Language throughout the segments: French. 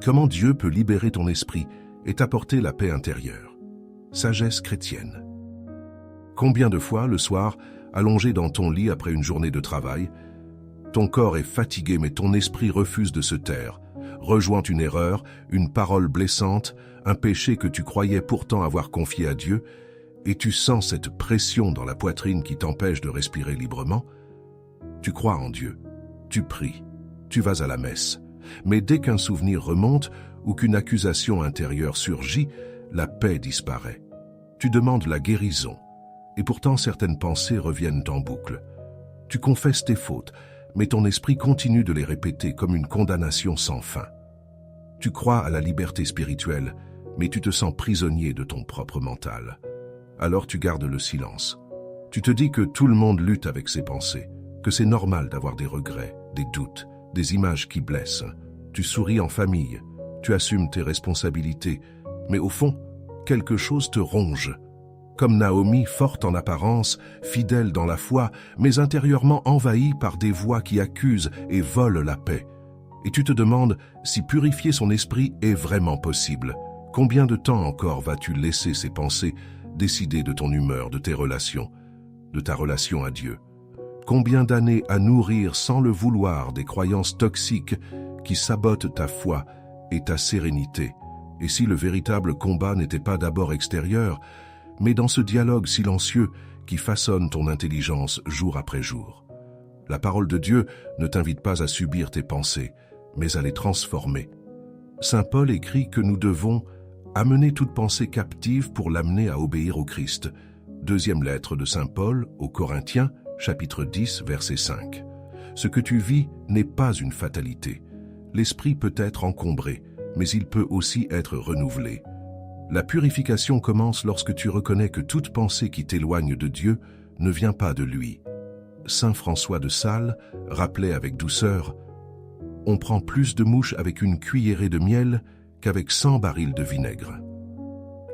Comment Dieu peut libérer ton esprit et t'apporter la paix intérieure? Sagesse chrétienne. Combien de fois, le soir, allongé dans ton lit après une journée de travail, ton corps est fatigué mais ton esprit refuse de se taire, rejoint une erreur, une parole blessante, un péché que tu croyais pourtant avoir confié à Dieu, et tu sens cette pression dans la poitrine qui t'empêche de respirer librement? Tu crois en Dieu, tu pries, tu vas à la messe, mais dès qu'un souvenir remonte ou qu'une accusation intérieure surgit, la paix disparaît. Tu demandes la guérison, et pourtant certaines pensées reviennent en boucle. Tu confesses tes fautes, mais ton esprit continue de les répéter comme une condamnation sans fin. Tu crois à la liberté spirituelle, mais tu te sens prisonnier de ton propre mental. Alors tu gardes le silence. Tu te dis que tout le monde lutte avec ses pensées, que c'est normal d'avoir des regrets, des doutes, des images qui blessent. Tu souris en famille, tu assumes tes responsabilités, mais au fond, quelque chose te ronge. Comme Naomi, forte en apparence, fidèle dans la foi, mais intérieurement envahie par des voix qui accusent et volent la paix. Et tu te demandes si purifier son esprit est vraiment possible. Combien de temps encore vas-tu laisser ces pensées décider de ton humeur, de tes relations, de ta relation à Dieu? Combien d'années à nourrir sans le vouloir des croyances toxiques qui sabotent ta foi et ta sérénité? Et si le véritable combat n'était pas d'abord extérieur, mais dans ce dialogue silencieux qui façonne ton intelligence jour après jour? La parole de Dieu ne t'invite pas à subir tes pensées, mais à les transformer. Saint Paul écrit que nous devons amener toute pensée captive pour l'amener à obéir au Christ. Deuxième lettre de Saint Paul aux Corinthiens, chapitre 10, verset 5. Ce que tu vis n'est pas une fatalité. L'esprit peut être encombré, mais il peut aussi être renouvelé. La purification commence lorsque tu reconnais que toute pensée qui t'éloigne de Dieu ne vient pas de lui. Saint François de Sales rappelait avec douceur: « On prend plus de mouches avec une cuillerée de miel qu'avec 100 barils de vinaigre. »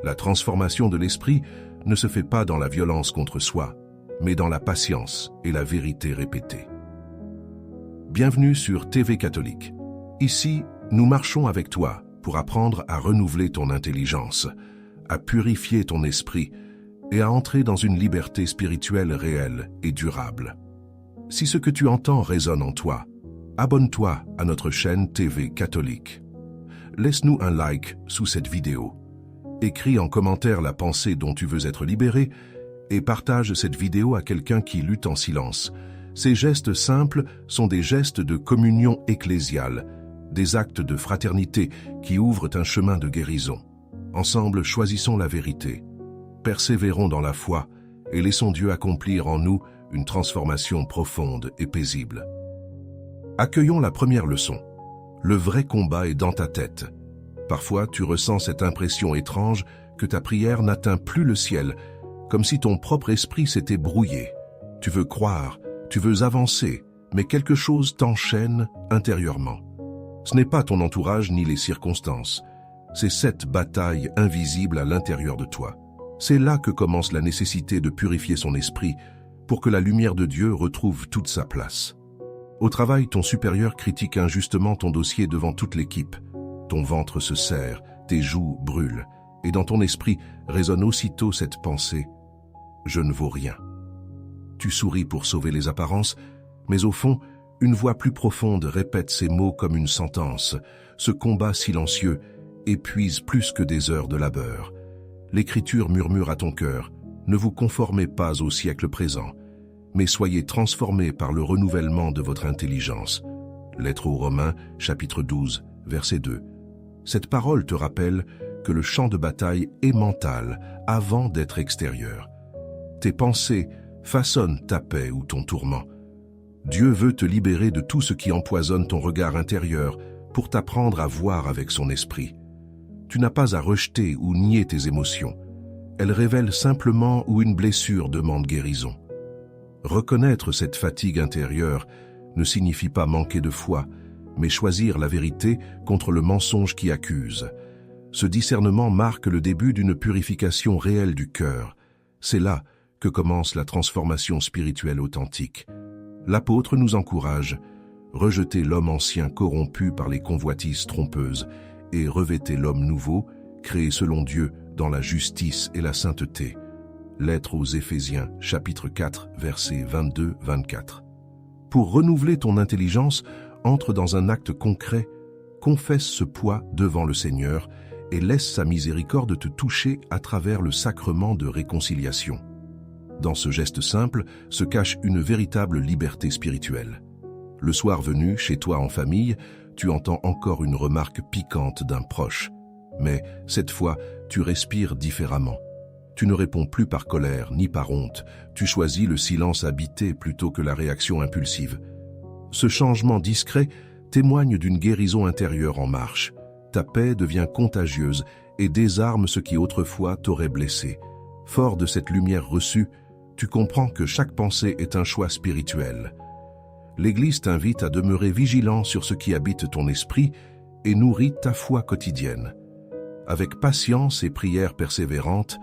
La transformation de l'esprit ne se fait pas dans la violence contre soi, mais dans la patience et la vérité répétée. Bienvenue sur TV Catholique. Ici, nous marchons avec toi pour apprendre à renouveler ton intelligence, à purifier ton esprit et à entrer dans une liberté spirituelle réelle et durable. Si ce que tu entends résonne en toi, abonne-toi à notre chaîne TV Catholique. Laisse-nous un like sous cette vidéo. Écris en commentaire la pensée dont tu veux être libéré et partage cette vidéo à quelqu'un qui lutte en silence. Ces gestes simples sont des gestes de communion ecclésiale, des actes de fraternité qui ouvrent un chemin de guérison. Ensemble, choisissons la vérité, persévérons dans la foi et laissons Dieu accomplir en nous une transformation profonde et paisible. Accueillons la première leçon. Le vrai combat est dans ta tête. Parfois, tu ressens cette impression étrange que ta prière n'atteint plus le ciel, comme si ton propre esprit s'était brouillé. Tu veux croire, tu veux avancer, mais quelque chose t'enchaîne intérieurement. Ce n'est pas ton entourage ni les circonstances. C'est cette bataille invisible à l'intérieur de toi. C'est là que commence la nécessité de purifier son esprit pour que la lumière de Dieu retrouve toute sa place. Au travail, ton supérieur critique injustement ton dossier devant toute l'équipe. Ton ventre se serre, tes joues brûlent, et dans ton esprit résonne aussitôt cette pensée « Je ne vaux rien ». Tu souris pour sauver les apparences, mais au fond, une voix plus profonde répète ces mots comme une sentence. Ce combat silencieux épuise plus que des heures de labeur. L'Écriture murmure à ton cœur « Ne vous conformez pas au siècle présent, mais soyez transformés par le renouvellement de votre intelligence. » Lettre aux Romains, chapitre 12, verset 2. Cette parole te rappelle que le champ de bataille est mental avant d'être extérieur. Tes pensées façonnent ta paix ou ton tourment. Dieu veut te libérer de tout ce qui empoisonne ton regard intérieur pour t'apprendre à voir avec son esprit. Tu n'as pas à rejeter ou nier tes émotions. Elles révèlent simplement où une blessure demande guérison. Reconnaître cette fatigue intérieure ne signifie pas manquer de foi, mais choisir la vérité contre le mensonge qui accuse. Ce discernement marque le début d'une purification réelle du cœur. C'est là que commence la transformation spirituelle authentique. L'apôtre nous encourage, rejetez l'homme ancien corrompu par les convoitises trompeuses et revêtez l'homme nouveau, créé selon Dieu dans la justice et la sainteté. Lettre aux Éphésiens, chapitre 4, versets 22-24. Pour renouveler ton intelligence, entre dans un acte concret, confesse ce poids devant le Seigneur et laisse sa miséricorde te toucher à travers le sacrement de réconciliation. Dans ce geste simple se cache une véritable liberté spirituelle. Le soir venu, chez toi en famille, tu entends encore une remarque piquante d'un proche. Mais cette fois, tu respires différemment. Tu ne réponds plus par colère ni par honte. Tu choisis le silence habité plutôt que la réaction impulsive. Ce changement discret témoigne d'une guérison intérieure en marche. Ta paix devient contagieuse et désarme ce qui autrefois t'aurait blessé. Fort de cette lumière reçue, tu comprends que chaque pensée est un choix spirituel. L'Église t'invite à demeurer vigilant sur ce qui habite ton esprit et nourrit ta foi quotidienne. Avec patience et prière persévérante,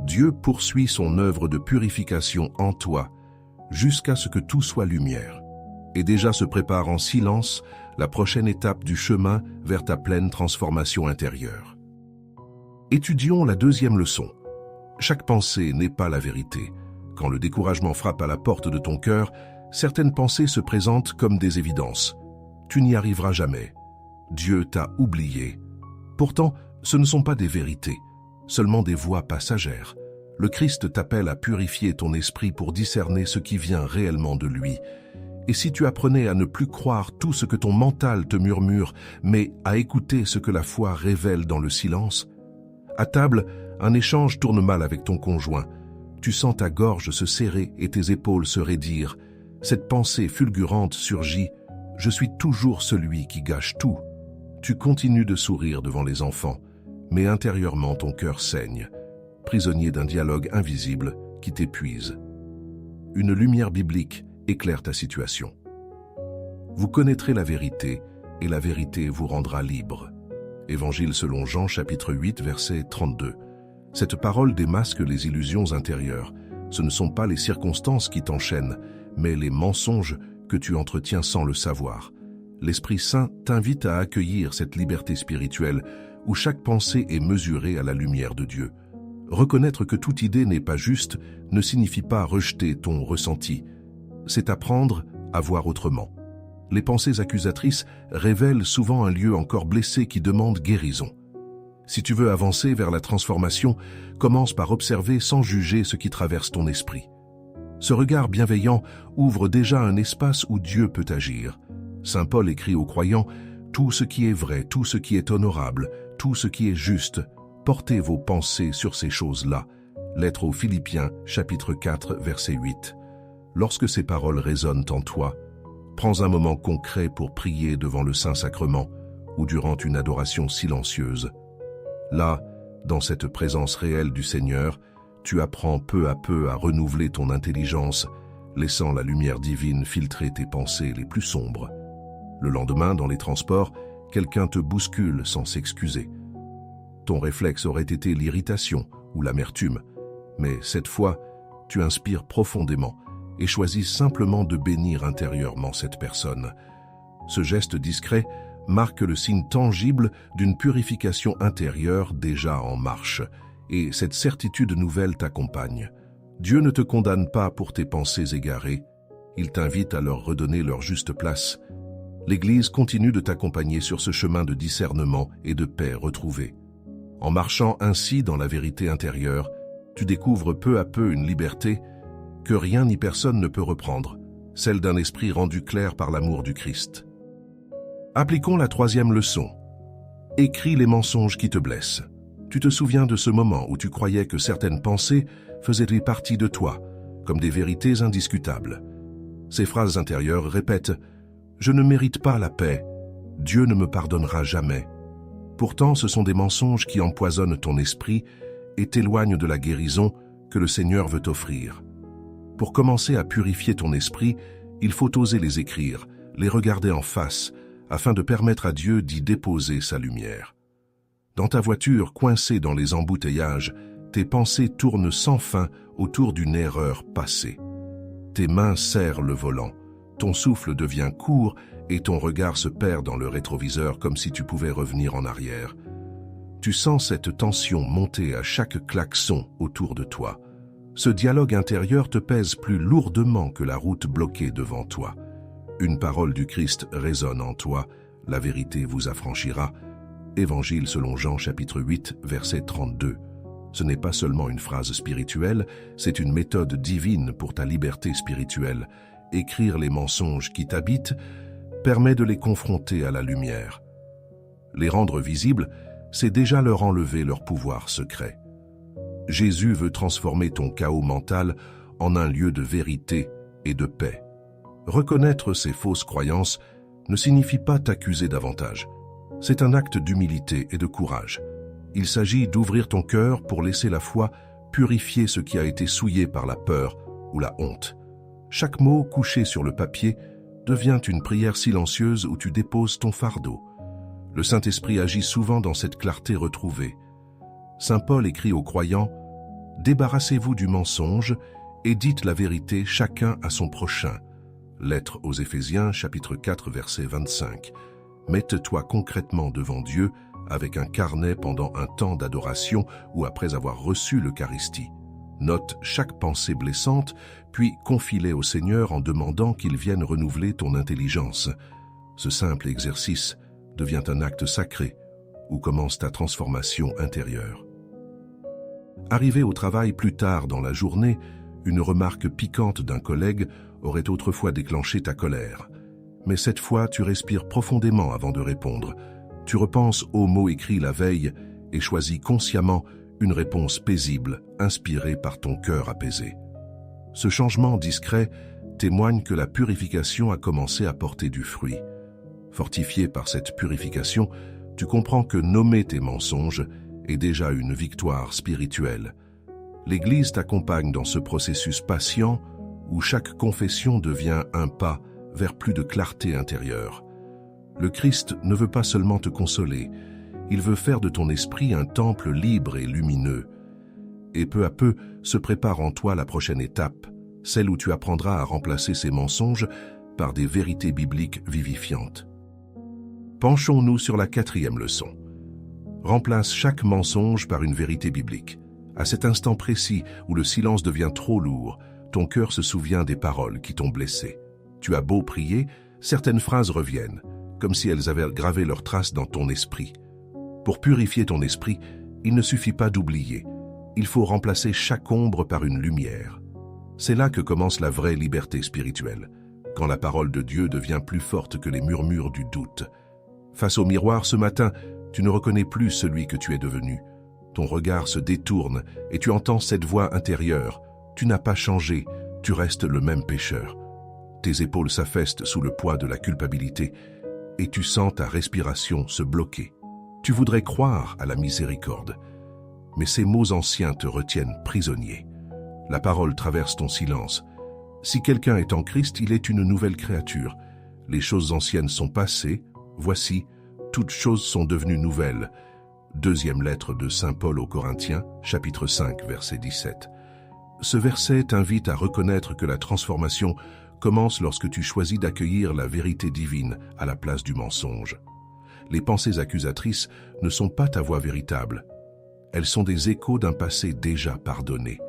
Dieu poursuit son œuvre de purification en toi jusqu'à ce que tout soit lumière. Et déjà se prépare en silence la prochaine étape du chemin vers ta pleine transformation intérieure. Étudions la deuxième leçon. Chaque pensée n'est pas la vérité. Quand le découragement frappe à la porte de ton cœur, certaines pensées se présentent comme des évidences. Tu n'y arriveras jamais. Dieu t'a oublié. Pourtant, ce ne sont pas des vérités, seulement des voix passagères. Le Christ t'appelle à purifier ton esprit pour discerner ce qui vient réellement de lui. Et si tu apprenais à ne plus croire tout ce que ton mental te murmure, mais à écouter ce que la foi révèle dans le silence? À table, un échange tourne mal avec ton conjoint. Tu sens ta gorge se serrer et tes épaules se raidir. Cette pensée fulgurante surgit « Je suis toujours celui qui gâche tout ». Tu continues de sourire devant les enfants, mais intérieurement ton cœur saigne, prisonnier d'un dialogue invisible qui t'épuise. Une lumière biblique éclaire ta situation. Vous connaîtrez la vérité, et la vérité vous rendra libre. Évangile selon Jean, chapitre 8, verset 32. Cette parole démasque les illusions intérieures. Ce ne sont pas les circonstances qui t'enchaînent, mais les mensonges que tu entretiens sans le savoir. L'Esprit Saint t'invite à accueillir cette liberté spirituelle où chaque pensée est mesurée à la lumière de Dieu. Reconnaître que toute idée n'est pas juste ne signifie pas rejeter ton ressenti. C'est apprendre à voir autrement. Les pensées accusatrices révèlent souvent un lieu encore blessé qui demande guérison. Si tu veux avancer vers la transformation, commence par observer sans juger ce qui traverse ton esprit. Ce regard bienveillant ouvre déjà un espace où Dieu peut agir. Saint Paul écrit aux croyants « Tout ce qui est vrai, tout ce qui est honorable, tout ce qui est juste, portez vos pensées sur ces choses-là. » Lettre aux Philippiens, chapitre 4, verset 8. Lorsque ces paroles résonnent en toi, prends un moment concret pour prier devant le Saint-Sacrement ou durant une adoration silencieuse. Là, dans cette présence réelle du Seigneur, tu apprends peu à peu à renouveler ton intelligence, laissant la lumière divine filtrer tes pensées les plus sombres. Le lendemain, dans les transports, quelqu'un te bouscule sans s'excuser. Ton réflexe aurait été l'irritation ou l'amertume, mais cette fois, tu inspires profondément et choisis simplement de bénir intérieurement cette personne. Ce geste discret marque le signe tangible d'une purification intérieure déjà en marche, et cette certitude nouvelle t'accompagne. Dieu ne te condamne pas pour tes pensées égarées, il t'invite à leur redonner leur juste place. L'Église continue de t'accompagner sur ce chemin de discernement et de paix retrouvée. En marchant ainsi dans la vérité intérieure, tu découvres peu à peu une liberté que rien ni personne ne peut reprendre, celle d'un esprit rendu clair par l'amour du Christ. Appliquons la troisième leçon. Écris les mensonges qui te blessent. Tu te souviens de ce moment où tu croyais que certaines pensées faisaient partie de toi, comme des vérités indiscutables. Ces phrases intérieures répètent « Je ne mérite pas la paix, Dieu ne me pardonnera jamais ». Pourtant, ce sont des mensonges qui empoisonnent ton esprit et t'éloignent de la guérison que le Seigneur veut t'offrir. Pour commencer à purifier ton esprit, il faut oser les écrire, les regarder en face, afin de permettre à Dieu d'y déposer sa lumière. Dans ta voiture, coincée dans les embouteillages, tes pensées tournent sans fin autour d'une erreur passée. Tes mains serrent le volant, ton souffle devient court et ton regard se perd dans le rétroviseur comme si tu pouvais revenir en arrière. Tu sens cette tension monter à chaque klaxon autour de toi. Ce dialogue intérieur te pèse plus lourdement que la route bloquée devant toi. Une parole du Christ résonne en toi, la vérité vous affranchira. Évangile selon Jean chapitre 8, verset 32. Ce n'est pas seulement une phrase spirituelle, c'est une méthode divine pour ta liberté spirituelle. Écrire les mensonges qui t'habitent permet de les confronter à la lumière. Les rendre visibles, c'est déjà leur enlever leur pouvoir secret. Jésus veut transformer ton chaos mental en un lieu de vérité et de paix. Reconnaître ces fausses croyances ne signifie pas t'accuser davantage. C'est un acte d'humilité et de courage. Il s'agit d'ouvrir ton cœur pour laisser la foi purifier ce qui a été souillé par la peur ou la honte. Chaque mot couché sur le papier devient une prière silencieuse où tu déposes ton fardeau. Le Saint-Esprit agit souvent dans cette clarté retrouvée. Saint Paul écrit aux croyants « Débarrassez-vous du mensonge et dites la vérité chacun à son prochain ». Lettre aux Éphésiens, chapitre 4, verset 25. Mette-toi concrètement devant Dieu avec un carnet pendant un temps d'adoration ou après avoir reçu l'Eucharistie. Note chaque pensée blessante, puis confie-les au Seigneur en demandant qu'il vienne renouveler ton intelligence. Ce simple exercice devient un acte sacré où commence ta transformation intérieure. Arrivé au travail plus tard dans la journée, une remarque piquante d'un collègue aurait autrefois déclenché ta colère. Mais cette fois, tu respires profondément avant de répondre. Tu repenses aux mots écrits la veille et choisis consciemment une réponse paisible, inspirée par ton cœur apaisé. Ce changement discret témoigne que la purification a commencé à porter du fruit. Fortifié par cette purification, tu comprends que nommer tes mensonges est déjà une victoire spirituelle. L'Église t'accompagne dans ce processus patient où chaque confession devient un pas vers plus de clarté intérieure. Le Christ ne veut pas seulement te consoler, il veut faire de ton esprit un temple libre et lumineux. Et peu à peu se prépare en toi la prochaine étape, celle où tu apprendras à remplacer ces mensonges par des vérités bibliques vivifiantes. Penchons-nous sur la 4e leçon. Remplace chaque mensonge par une vérité biblique. À cet instant précis où le silence devient trop lourd, ton cœur se souvient des paroles qui t'ont blessé. Tu as beau prier, certaines phrases reviennent, comme si elles avaient gravé leurs traces dans ton esprit. Pour purifier ton esprit, il ne suffit pas d'oublier. Il faut remplacer chaque ombre par une lumière. C'est là que commence la vraie liberté spirituelle, quand la parole de Dieu devient plus forte que les murmures du doute. Face au miroir ce matin, tu ne reconnais plus celui que tu es devenu. Ton regard se détourne et tu entends cette voix intérieure. Tu n'as pas changé, tu restes le même pécheur. Tes épaules s'affaissent sous le poids de la culpabilité et tu sens ta respiration se bloquer. Tu voudrais croire à la miséricorde, mais ces mots anciens te retiennent prisonnier. La parole traverse ton silence. Si quelqu'un est en Christ, il est une nouvelle créature. Les choses anciennes sont passées, voici, toutes choses sont devenues nouvelles. Deuxième lettre de Saint Paul aux Corinthiens, chapitre 5, verset 17. Ce verset t'invite à reconnaître que la transformation commence lorsque tu choisis d'accueillir la vérité divine à la place du mensonge. Les pensées accusatrices ne sont pas ta voix véritable. Elles sont des échos d'un passé déjà pardonné.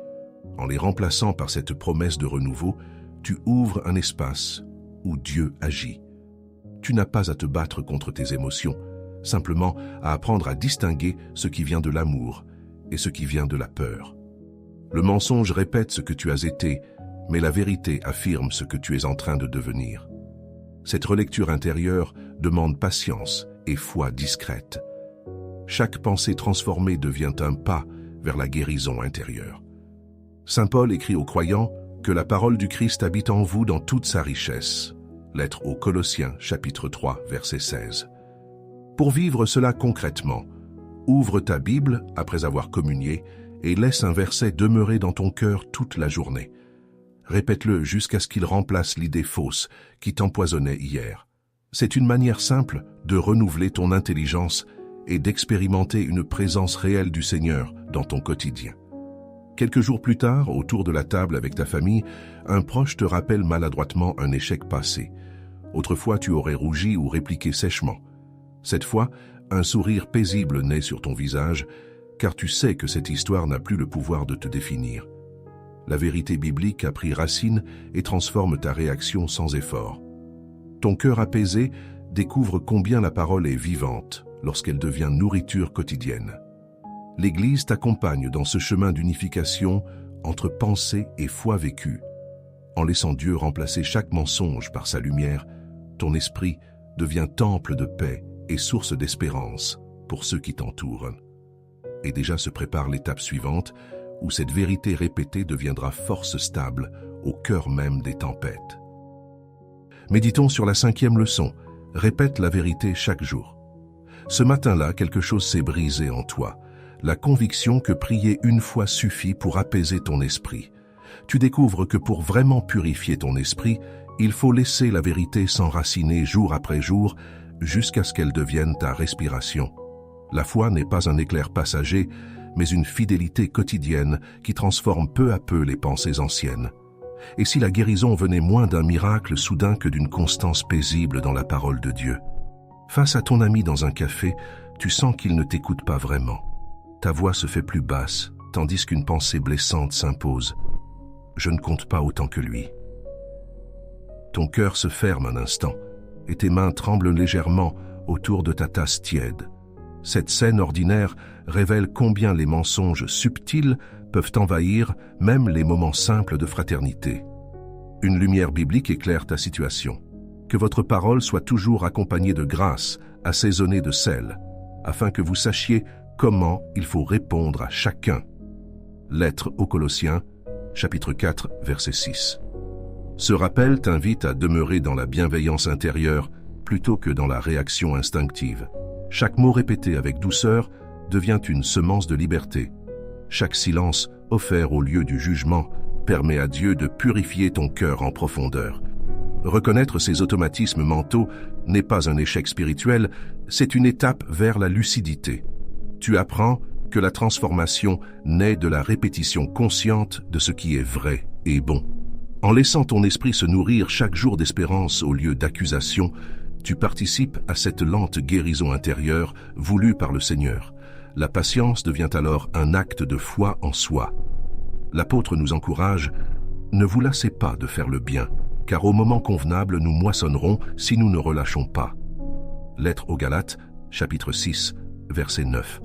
En les remplaçant par cette promesse de renouveau, tu ouvres un espace où Dieu agit. Tu n'as pas à te battre contre tes émotions, simplement à apprendre à distinguer ce qui vient de l'amour et ce qui vient de la peur. Le mensonge répète ce que tu as été, mais la vérité affirme ce que tu es en train de devenir. Cette relecture intérieure demande patience et foi discrète. Chaque pensée transformée devient un pas vers la guérison intérieure. Saint Paul écrit aux croyants que la parole du Christ habite en vous dans toute sa richesse. Lettre aux Colossiens, chapitre 3, verset 16. Pour vivre cela concrètement, ouvre ta Bible après avoir communié et laisse un verset demeurer dans ton cœur toute la journée. Répète-le jusqu'à ce qu'il remplace l'idée fausse qui t'empoisonnait hier. C'est une manière simple de renouveler ton intelligence et d'expérimenter une présence réelle du Seigneur dans ton quotidien. Quelques jours plus tard, autour de la table avec ta famille, un proche te rappelle maladroitement un échec passé. Autrefois, tu aurais rougi ou répliqué sèchement. Cette fois, un sourire paisible naît sur ton visage, car tu sais que cette histoire n'a plus le pouvoir de te définir. La vérité biblique a pris racine et transforme ta réaction sans effort. Ton cœur apaisé découvre combien la parole est vivante lorsqu'elle devient nourriture quotidienne. L'Église t'accompagne dans ce chemin d'unification entre pensée et foi vécue. En laissant Dieu remplacer chaque mensonge par sa lumière, ton esprit devient temple de paix et source d'espérance pour ceux qui t'entourent. Et déjà se prépare l'étape suivante, où cette vérité répétée deviendra force stable au cœur même des tempêtes. Méditons sur la 5e leçon. Répète la vérité chaque jour. Ce matin-là, quelque chose s'est brisé en toi. La conviction que prier une fois suffit pour apaiser ton esprit. Tu découvres que pour vraiment purifier ton esprit, il faut laisser la vérité s'enraciner jour après jour jusqu'à ce qu'elle devienne ta respiration. La foi n'est pas un éclair passager, mais une fidélité quotidienne qui transforme peu à peu les pensées anciennes. Et si la guérison venait moins d'un miracle soudain que d'une constance paisible dans la parole de Dieu? Face à ton ami dans un café, tu sens qu'il ne t'écoute pas vraiment. Ta voix se fait plus basse, tandis qu'une pensée blessante s'impose. Je ne compte pas autant que lui. Ton cœur se ferme un instant, et tes mains tremblent légèrement autour de ta tasse tiède. Cette scène ordinaire révèle combien les mensonges subtils peuvent envahir même les moments simples de fraternité. Une lumière biblique éclaire ta situation. Que votre parole soit toujours accompagnée de grâce, assaisonnée de sel, afin que vous sachiez comment il faut répondre à chacun. Lettre aux Colossiens, chapitre 4, verset 6. Ce rappel t'invite à demeurer dans la bienveillance intérieure plutôt que dans la réaction instinctive. Chaque mot répété avec douceur devient une semence de liberté. Chaque silence offert au lieu du jugement permet à Dieu de purifier ton cœur en profondeur. Reconnaître ces automatismes mentaux n'est pas un échec spirituel, c'est une étape vers la lucidité. Tu apprends que la transformation naît de la répétition consciente de ce qui est vrai et bon. En laissant ton esprit se nourrir chaque jour d'espérance au lieu d'accusation, tu participes à cette lente guérison intérieure voulue par le Seigneur. La patience devient alors un acte de foi en soi. L'apôtre nous encourage « Ne vous lassez pas de faire le bien, car au moment convenable nous moissonnerons si nous ne relâchons pas. » Lettre aux Galates, chapitre 6, verset 9.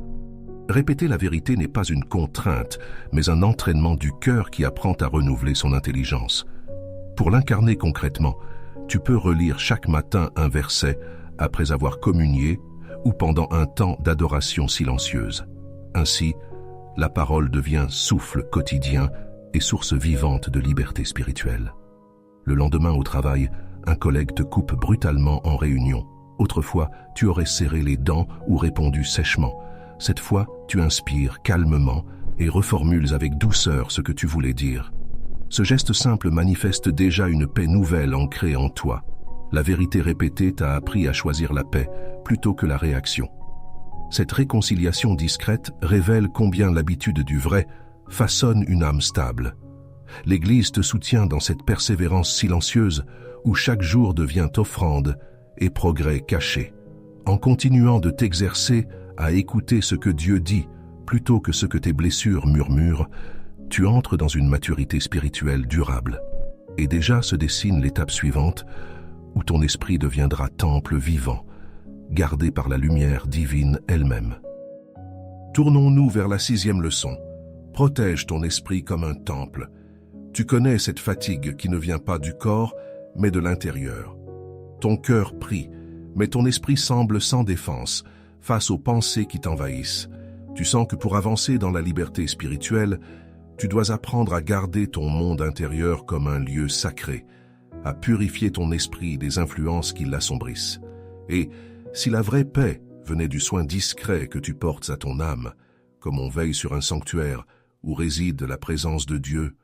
Répéter la vérité n'est pas une contrainte, mais un entraînement du cœur qui apprend à renouveler son intelligence. Pour l'incarner concrètement, tu peux relire chaque matin un verset après avoir communié ou pendant un temps d'adoration silencieuse. Ainsi, la parole devient souffle quotidien et source vivante de liberté spirituelle. Le lendemain au travail, un collègue te coupe brutalement en réunion. Autrefois, tu aurais serré les dents ou répondu sèchement. Cette fois, tu inspires calmement et reformules avec douceur ce que tu voulais dire. Ce geste simple manifeste déjà une paix nouvelle ancrée en toi. La vérité répétée t'a appris à choisir la paix plutôt que la réaction. Cette réconciliation discrète révèle combien l'habitude du vrai façonne une âme stable. L'Église te soutient dans cette persévérance silencieuse où chaque jour devient offrande et progrès caché. En continuant de t'exercer à écouter ce que Dieu dit plutôt que ce que tes blessures murmurent, tu entres dans une maturité spirituelle durable. Et déjà se dessine l'étape suivante où ton esprit deviendra temple vivant, gardé par la lumière divine elle-même. Tournons-nous vers la 6e leçon. Protège ton esprit comme un temple. Tu connais cette fatigue qui ne vient pas du corps, mais de l'intérieur. Ton cœur prie, mais ton esprit semble sans défense face aux pensées qui t'envahissent. Tu sens que pour avancer dans la liberté spirituelle, tu dois apprendre à garder ton monde intérieur comme un lieu sacré, à purifier ton esprit des influences qui l'assombrissent. Et si la vraie paix venait du soin discret que tu portes à ton âme, comme on veille sur un sanctuaire où réside la présence de Dieu,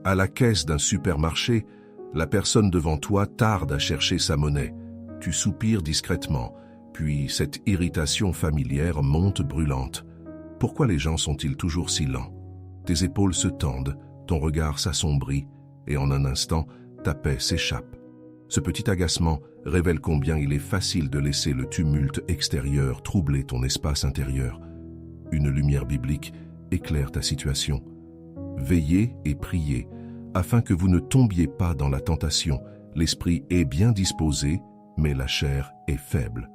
à la caisse d'un supermarché, la personne devant toi tarde à chercher sa monnaie. Tu soupires discrètement, puis cette irritation familière monte brûlante. Pourquoi les gens sont-ils toujours si lents? Tes épaules se tendent, ton regard s'assombrit, et en un instant, ta paix s'échappe. Ce petit agacement révèle combien il est facile de laisser le tumulte extérieur troubler ton espace intérieur. Une lumière biblique éclaire ta situation. Veillez et priez, afin que vous ne tombiez pas dans la tentation. L'esprit est bien disposé, mais la chair est faible.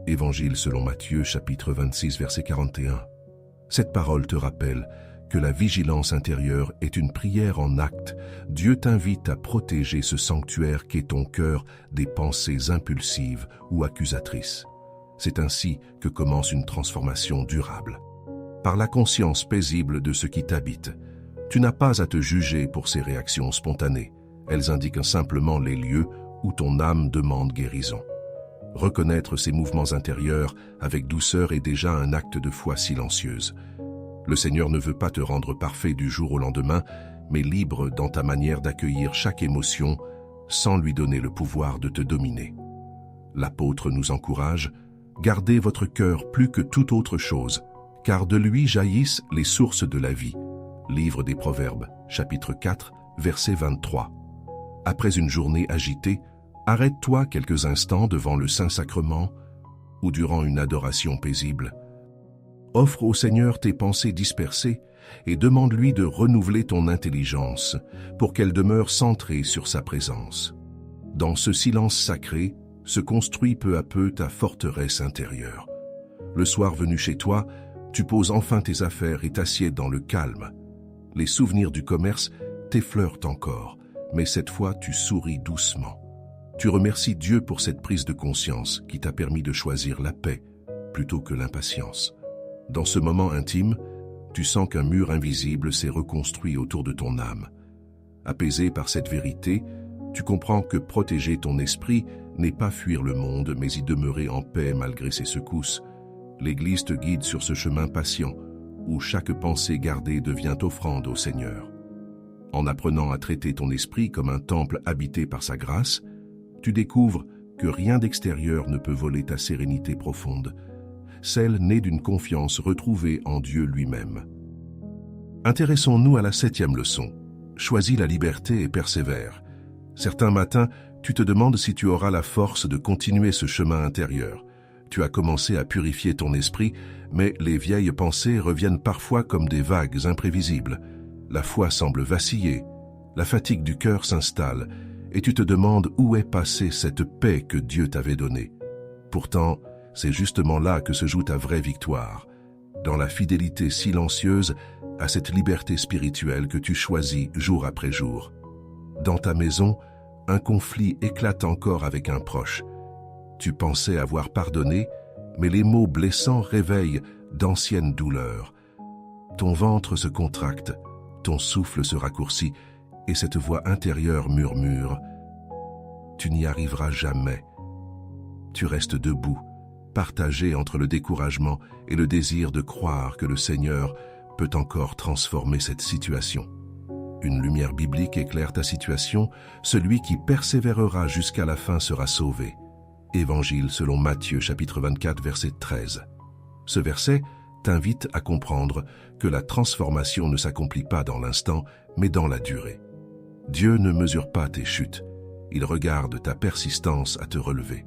Évangile selon Matthieu, chapitre 26, verset 41. Cette parole te rappelle que la vigilance intérieure est une prière en acte. Dieu t'invite à protéger ce sanctuaire qu'est ton cœur des pensées impulsives ou accusatrices. C'est ainsi que commence une transformation durable. Par la conscience paisible de ce qui t'habite, tu n'as pas à te juger pour ces réactions spontanées. Elles indiquent simplement les lieux où ton âme demande guérison. Reconnaître ces mouvements intérieurs avec douceur est déjà un acte de foi silencieuse. Le Seigneur ne veut pas te rendre parfait du jour au lendemain, mais libre dans ta manière d'accueillir chaque émotion sans lui donner le pouvoir de te dominer. L'apôtre nous encourage, « Gardez votre cœur plus que toute autre chose, car de lui jaillissent les sources de la vie. » Livre des Proverbes, chapitre 4, verset 23. Après une journée agitée, arrête-toi quelques instants devant le Saint-Sacrement ou durant une adoration paisible. Offre au Seigneur tes pensées dispersées et demande-lui de renouveler ton intelligence pour qu'elle demeure centrée sur sa présence. Dans ce silence sacré se construit peu à peu ta forteresse intérieure. Le soir venu chez toi, tu poses enfin tes affaires et t'assieds dans le calme. Les souvenirs du commerce t'effleurent encore, mais cette fois tu souris doucement. Tu remercies Dieu pour cette prise de conscience qui t'a permis de choisir la paix plutôt que l'impatience. Dans ce moment intime, tu sens qu'un mur invisible s'est reconstruit autour de ton âme. Apaisé par cette vérité, tu comprends que protéger ton esprit n'est pas fuir le monde, mais y demeurer en paix malgré ses secousses. L'Église te guide sur ce chemin patient, où chaque pensée gardée devient offrande au Seigneur. En apprenant à traiter ton esprit comme un temple habité par sa grâce, tu découvres que rien d'extérieur ne peut voler ta sérénité profonde, celle née d'une confiance retrouvée en Dieu lui-même. Intéressons-nous à la 7e leçon. Choisis la liberté et persévère. Certains matins, tu te demandes si tu auras la force de continuer ce chemin intérieur. Tu as commencé à purifier ton esprit, mais les vieilles pensées reviennent parfois comme des vagues imprévisibles. La foi semble vaciller, la fatigue du cœur s'installe, et tu te demandes où est passée cette paix que Dieu t'avait donnée. Pourtant, c'est justement là que se joue ta vraie victoire, dans la fidélité silencieuse à cette liberté spirituelle que tu choisis jour après jour. Dans ta maison, un conflit éclate encore avec un proche. Tu pensais avoir pardonné, mais les mots blessants réveillent d'anciennes douleurs. Ton ventre se contracte, ton souffle se raccourcit, et cette voix intérieure murmure « Tu n'y arriveras jamais ». Tu restes debout, partagé entre le découragement et le désir de croire que le Seigneur peut encore transformer cette situation. Une lumière biblique éclaire ta situation, celui qui persévérera jusqu'à la fin sera sauvé. Évangile selon Matthieu, chapitre 24, verset 13. Ce verset t'invite à comprendre que la transformation ne s'accomplit pas dans l'instant, mais dans la durée. Dieu ne mesure pas tes chutes, il regarde ta persistance à te relever.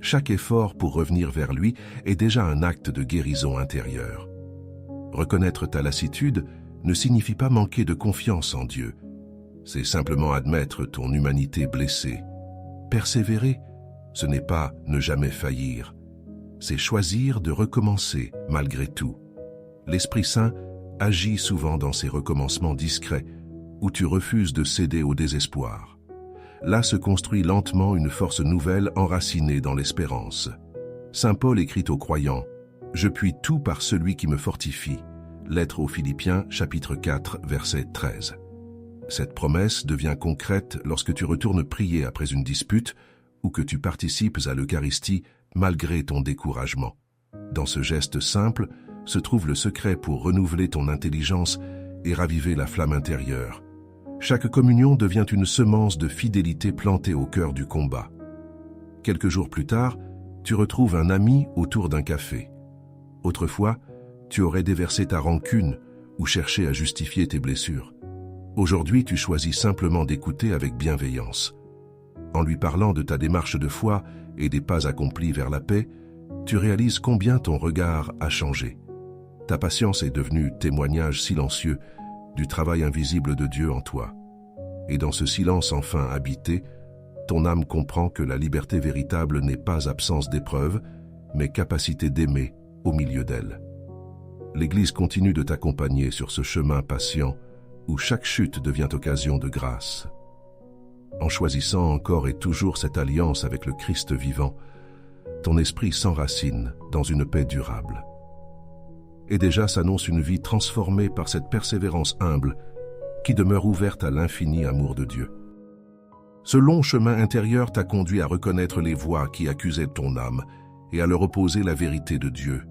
Chaque effort pour revenir vers lui est déjà un acte de guérison intérieure. Reconnaître ta lassitude ne signifie pas manquer de confiance en Dieu. C'est simplement admettre ton humanité blessée. Persévérer, ce n'est pas ne jamais faillir. C'est choisir de recommencer malgré tout. L'Esprit Saint agit souvent dans ces recommencements discrets où tu refuses de céder au désespoir. Là se construit lentement une force nouvelle enracinée dans l'espérance. Saint Paul écrit aux croyants « Je puis tout par celui qui me fortifie ». Lettre aux Philippiens, chapitre 4, verset 13. Cette promesse devient concrète lorsque tu retournes prier après une dispute ou que tu participes à l'Eucharistie malgré ton découragement. Dans ce geste simple se trouve le secret pour renouveler ton intelligence et raviver la flamme intérieure. Chaque communion devient une semence de fidélité plantée au cœur du combat. Quelques jours plus tard, tu retrouves un ami autour d'un café. Autrefois, tu aurais déversé ta rancune ou cherché à justifier tes blessures. Aujourd'hui, tu choisis simplement d'écouter avec bienveillance. En lui parlant de ta démarche de foi et des pas accomplis vers la paix, tu réalises combien ton regard a changé. Ta patience est devenue témoignage silencieux du travail invisible de Dieu en toi. Et dans ce silence enfin habité, ton âme comprend que la liberté véritable n'est pas absence d'épreuves, mais capacité d'aimer au milieu d'elles. L'Église continue de t'accompagner sur ce chemin patient où chaque chute devient occasion de grâce. En choisissant encore et toujours cette alliance avec le Christ vivant, ton esprit s'enracine dans une paix durable. Et déjà s'annonce une vie transformée par cette persévérance humble qui demeure ouverte à l'infini amour de Dieu. Ce long chemin intérieur t'a conduit à reconnaître les voix qui accusaient ton âme et à leur opposer la vérité de Dieu.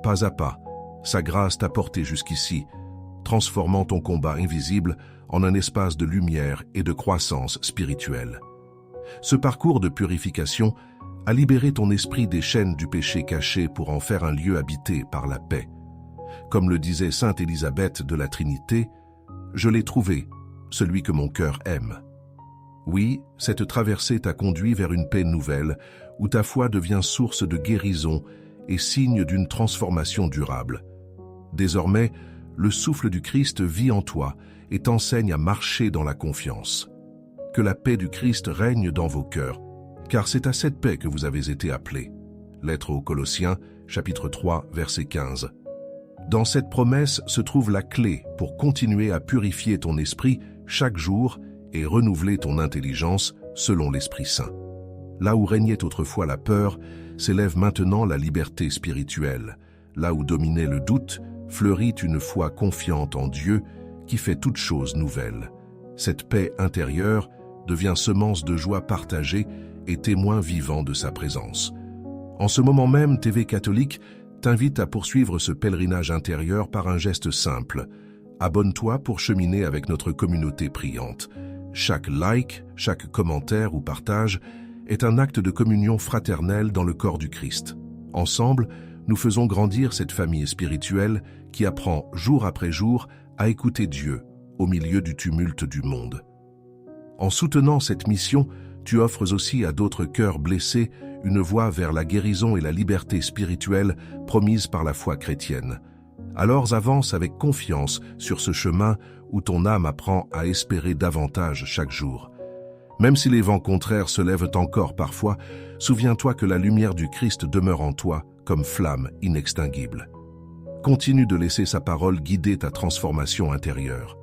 Pas à pas, sa grâce t'a porté jusqu'ici, transformant ton combat invisible en un espace de lumière et de croissance spirituelle. Ce parcours de purification a libéré ton esprit des chaînes du péché caché pour en faire un lieu habité par la paix. Comme le disait sainte Élisabeth de la Trinité, « Je l'ai trouvé, celui que mon cœur aime ». Oui, cette traversée t'a conduit vers une paix nouvelle, où ta foi devient source de guérison et signe d'une transformation durable. Désormais, le souffle du Christ vit en toi et t'enseigne à marcher dans la confiance. Que la paix du Christ règne dans vos cœurs, car c'est à cette paix que vous avez été appelés. Lettre aux Colossiens, chapitre 3, verset 15. Dans cette promesse se trouve la clé pour continuer à purifier ton esprit chaque jour et renouveler ton intelligence selon l'Esprit Saint. Là où régnait autrefois la peur, s'élève maintenant la liberté spirituelle. Là où dominait le doute, fleurit une foi confiante en Dieu qui fait toutes choses nouvelles. Cette paix intérieure devient semence de joie partagée et témoin vivant de sa présence. En ce moment même, TV catholique t'invite à poursuivre ce pèlerinage intérieur par un geste simple. Abonne-toi pour cheminer avec notre communauté priante. Chaque like, chaque commentaire ou partage est un acte de communion fraternelle dans le corps du Christ. Ensemble, nous faisons grandir cette famille spirituelle qui apprend jour après jour à écouter Dieu au milieu du tumulte du monde. En soutenant cette mission, tu offres aussi à d'autres cœurs blessés une voie vers la guérison et la liberté spirituelle promise par la foi chrétienne. Alors avance avec confiance sur ce chemin où ton âme apprend à espérer davantage chaque jour. Même si les vents contraires se lèvent encore parfois, souviens-toi que la lumière du Christ demeure en toi comme flamme inextinguible. Continue de laisser sa parole guider ta transformation intérieure.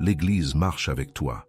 L'Église marche avec toi.